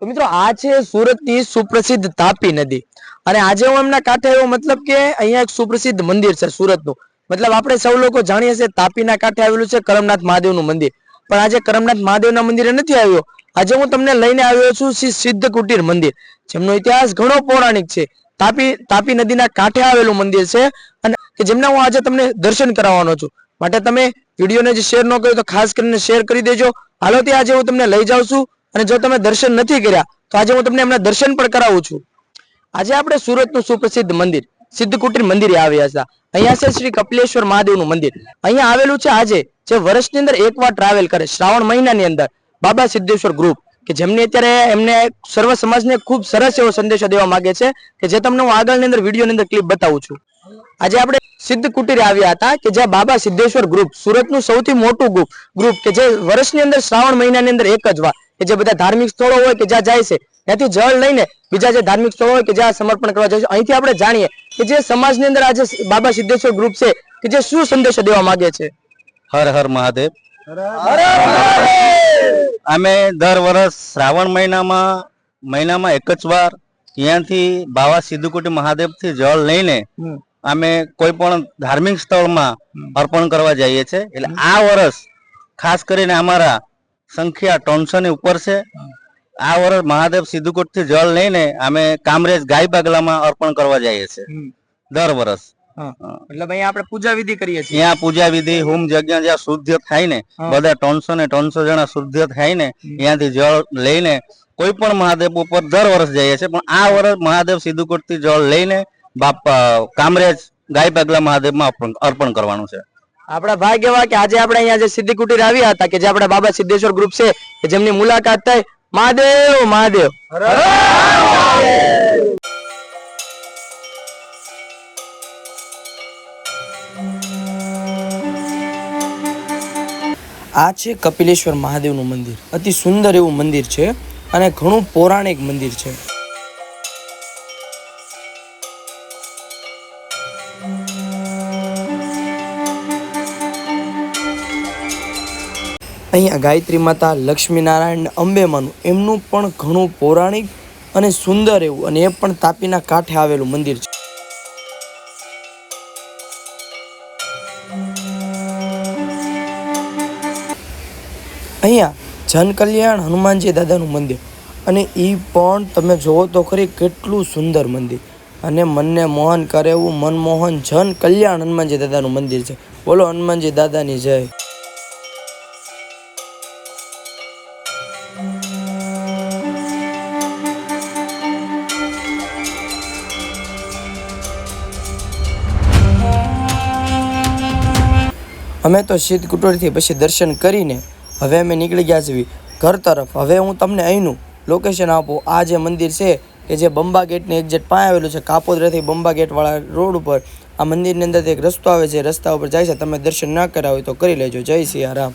તો મિત્રો આ છે સુરતની સુપ્રસિદ્ધ તાપી નદી અને આજે હું એમના કાંઠે આવ્યો મતલબ કે અહીંયા એક સુપ્રસિદ્ધ મંદિર છે સુરતનું। મતલબ આપણે સૌ લોકો જાણીએ છીએ તાપીના કાંઠે આવેલું છે કરમનાથ મહાદેવનું મંદિર, પણ આજે કરમનાથ મહાદેવના મંદિરે નથી આવ્યો। આજે હું તમને લઈને આવ્યો છું શ્રી સિદ્ધ કુટીર મંદિર, જેમનો ઇતિહાસ ઘણો પૌરાણિક છે। તાપી નદીના કાંઠે આવેલું મંદિર છે અને કે જેમના હું આજે તમને દર્શન કરાવવાનો છું। માટે તમે વિડીયોને જે શેર ન કર્યો તો ખાસ કરીને શેર કરી દેજો। હાલો ત્યાં આજે હું તમને લઈ જાઉં છું અને જો તમે દર્શન નથી કર્યા તો આજે હું તમને એમના દર્શન પણ કરાવું છું। આજે આપણે સુરતનું સુપ્રસિદ્ધ મંદિર સિદ્ધ કુટીર મંદિરે આવ્યા હતા। અહીંયા છે શ્રી કપિલેશ્વર મહાદેવનું મંદિર। અહીંયા આવેલું છે આજે જે વર્ષની અંદર એકવાર ટ્રાવેલ કરે શ્રાવણ મહિનાની અંદર બાબા સિદ્ધેશ્વર ગ્રુપ, કે જેમની અત્યારે એમને સર્વ સમાજને ખૂબ સરસ એવો સંદેશો દેવા માંગે છે કે જે તમને હું આગળની અંદર વિડીયોની અંદર ક્લિપ બતાવું છું। આજે આપણે સિદ્ધ કુટીરે આવ્યા હતા કે જ્યાં બાબા સિદ્ધેશ્વર ગ્રુપ સુરતનું સૌથી મોટું ગ્રુપ કે જે વર્ષની અંદર શ્રાવણ મહિનાની અંદર એક જ વાર કે જે બધા ધાર્મિક સ્થળો હોય કે જ્યાં જાય છે ત્યાંથી જળ લઈને બીજા જે ધાર્મિક સ્થળો હોય કે જ્યાં સમર્પણ કરવા જાય છે, અહીંથી આપણે જાણીએ કે જે સમાજની અંદર આજે બાબા સિદ્ધેશ્વર ગ્રુપ છે કે જે શું સંદેશો દેવા માંગે છે। હર હર મહાદેવ। અમે દર વર્ષ શ્રાવણ મહિનામાં એક જ વાર ત્યાંથી બાબા સિદ્ધકુટી મહાદેવ થી જળ લઈને અમે કોઈ પણ ધાર્મિક સ્થળમાં અર્પણ કરવા જઈએ છીએ। એટલે આ વર્ષ ખાસ કરીને અમારા સંખ્યા 300 ની ઉપર છે। આ વર્ષ મહાદેવ સિદ્ધકુટ થી જળ લઈને અમે કામરેજ ગાય બાગલામાં અર્પણ કરવા જઈએ છીએ દર વર્ષ। મતલબ અહીંયા આપણે પૂજા વિધિ કરીએ છીએ, ત્યાં પૂજા વિધિ હોમ યજ્ઞ જ્યાં શુદ્ધ થાય ને બધા 300 જણા શુદ્ધ થાય ને ત્યાંથી જળ લઈને કોઈ પણ મહાદેવ ઉપર દર વર્ષ જઈએ છીએ। પણ આ વર્ષ મહાદેવ સિદ્ધકુટ થી જળ લઈને કામરેજ ગાય પગલા મહાદેવમાં અર્પણ કરવાનું છે। આપણા ભાઈ કેવા કે આજે આપણે અહીંયા જે સિદ્ધ કુટીર આવ્યા હતા કે જે આપણા બાબા સિદ્ધેશ્વર ગ્રુપ છે કે જેમની મુલાકાત થઈ। મહાદેવ મહાદેવ। આ છે કપિલેશ્વર મહાદેવનું મંદિર, અતિ સુંદર એવું મંદિર છે અને ઘણું પૌરાણિક મંદિર છે। અહીંયા ગાયત્રી માતા, લક્ષ્મીનારાયણ, અંબેમાનું એમનું પણ ઘણું પૌરાણિક અને સુંદર એવું અને એ પણ તાપીના કાંઠે આવેલું મંદિર છે। અહીંયા જનકલ્યાણ હનુમાનજી દાદાનું મંદિર અને એ પણ તમે જોવો તો ખરી કેટલું સુંદર મંદિર અને મનને મોહન કરે એવું મનમોહન જન કલ્યાણ હનુમાનજી દાદાનું મંદિર છે। બોલો હનુમાનજી દાદાની જય। અમે તો સિદ્ધ કુટીરથી પછી દર્શન કરીને હવે અમે નીકળી ગયા છીએ ઘર તરફ। હવે હું તમને અહીંનું લોકેશન આપું। આ જે મંદિર છે કે જે બંબા ગેટની એક્ઝેક્ટ પાસે આવેલું છે, કાપોદ્રાથી બંબા ગેટવાળા રોડ ઉપર આ મંદિરની અંદર એક રસ્તો આવે છે, રસ્તા ઉપર જાય છે। તમે દર્શન ના કર્યા હોય તો કરી લેજો। જય સિયારામ।